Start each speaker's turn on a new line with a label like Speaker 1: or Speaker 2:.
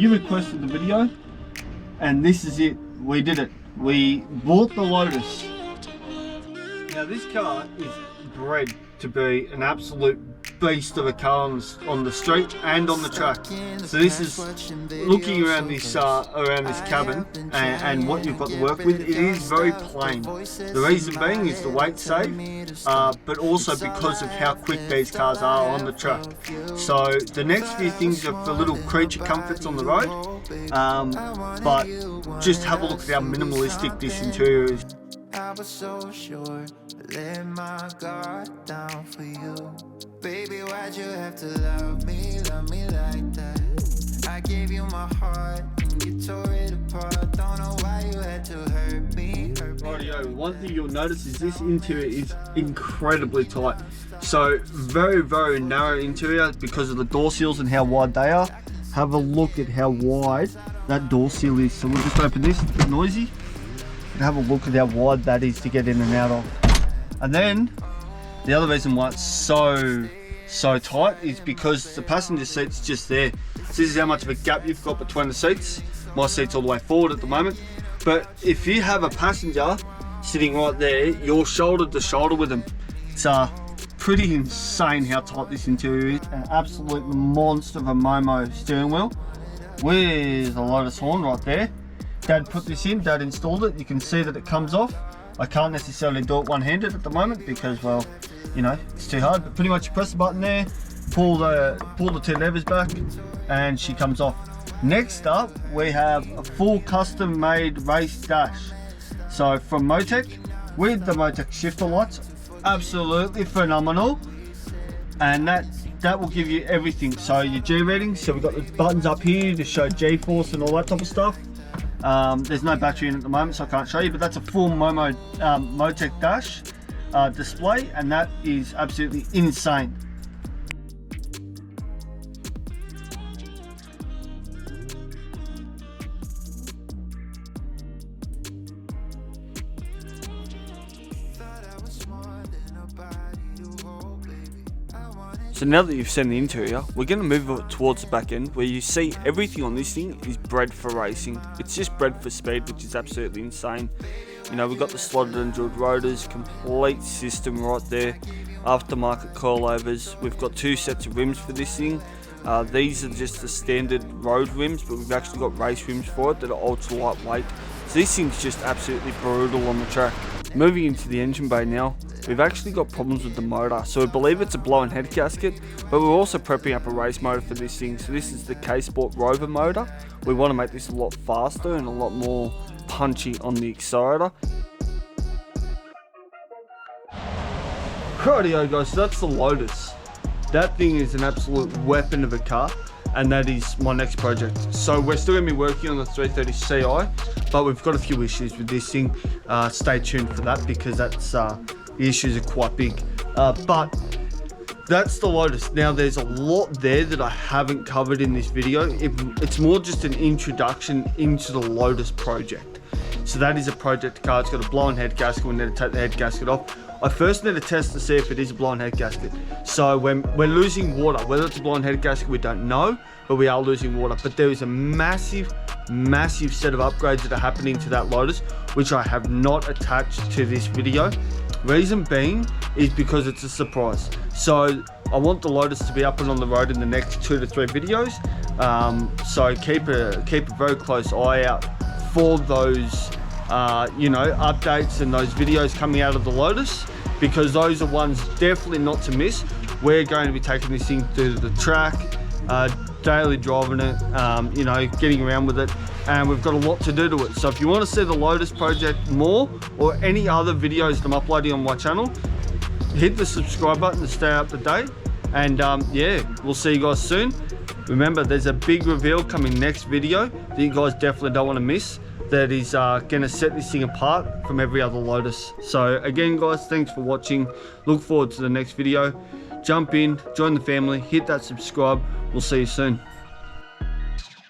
Speaker 1: you requested the video, and this is it. We did it. We bought the Lotus. Now this car is bred to be an absolute beast of a car on the street and on the track. So this is looking around this cabin and what you've got to work with. It is very plain. The reason being is the weight save, but also because of how quick these cars are on the track. So the next few things are for little creature comforts on the road, but just have a look at how minimalistic this interior is.
Speaker 2: I was so sure, let my guard down for you. Baby, why'd you have to love me like that? I gave you my heart and you tore it apart. Don't know why you had to hurt me.
Speaker 1: Rightio, one thing you'll notice is this interior is incredibly tight. So very, very narrow interior because of the door seals and how wide they are. Have a look at how wide that door seal is. So we'll just open this, it's a bit noisy. Have a look at how wide that is to get in and out of. And then the other reason why it's so tight is because the passenger seat's just there. So this is how much of a gap you've got between the seats. My seat's all the way forward at the moment, but if you have a passenger sitting right there, you're shoulder to shoulder with them. It's pretty insane how tight this interior is. An absolute monster of a Momo steering wheel with a Lotus horn right there. Dad put this in, Dad installed it. You can see that it comes off. I can't necessarily do it one-handed at the moment because, well, you know, it's too hard. But pretty much you press the button there, pull the two levers back, and she comes off. Next up, we have a full custom-made race dash. So from Motec, with the Motec shifter lights, absolutely phenomenal. And that will give you everything. So your G readings, so we've got the buttons up here to show G-force and all that type of stuff. There's no battery in at the moment, so I can't show you, but that's a full Momo Motec dash display, and that is absolutely insane.
Speaker 3: So now that you've seen the interior, we're going to move it towards the back end where you see everything on this thing is bred for racing. It's just bred for speed, which is absolutely insane. You know, we've got the slotted and drilled rotors, complete system right there, aftermarket coilovers. We've got two sets of rims for this thing. These are just the standard road rims, but we've actually got race rims for it that are ultra lightweight. So this thing's just absolutely brutal on the track. Moving into the engine bay now, we've actually got problems with the motor. So we believe it's a blown head gasket, but we're also prepping up a race motor for this thing. So this is the K-Sport Rover motor. We want to make this a lot faster and a lot more punchy on the accelerator.
Speaker 1: Rightio guys, so that's the Lotus. That thing is an absolute weapon of a car, and that is my next project. So we're still going to be working on the 330 Ci, but we've got a few issues with this thing. Stay tuned for that because that's the issues are quite big. But that's the Lotus. Now there's a lot there that I haven't covered in this video. It's more just an introduction into the Lotus project. So that is a project car. It's got a blown head gasket. We need to take the head gasket off. I first need to test to see if it is a blown head gasket. So when we're losing water, whether it's a blown head gasket, we don't know, but we are losing water. But there is a massive set of upgrades that are happening to that Lotus, which I have not attached to this video. Reason being is because it's a surprise. So I want the Lotus to be up and on the road in the next 2 to 3 videos. So keep a very close eye out for those updates and those videos coming out of the Lotus, because those are ones definitely not to miss. We're going to be taking this thing to the track, daily driving it, getting around with it, and we've got a lot to do to it. So if you want to see the Lotus project more, or any other videos that I'm uploading on my channel, hit the subscribe button to stay up to date. And yeah, we'll see you guys soon. Remember, there's a big reveal coming next video that you guys definitely don't want to miss, that is going to set this thing apart from every other Lotus. So again guys, thanks for watching. Look forward to the next video. Jump in, join the family, hit that subscribe. We'll see you soon.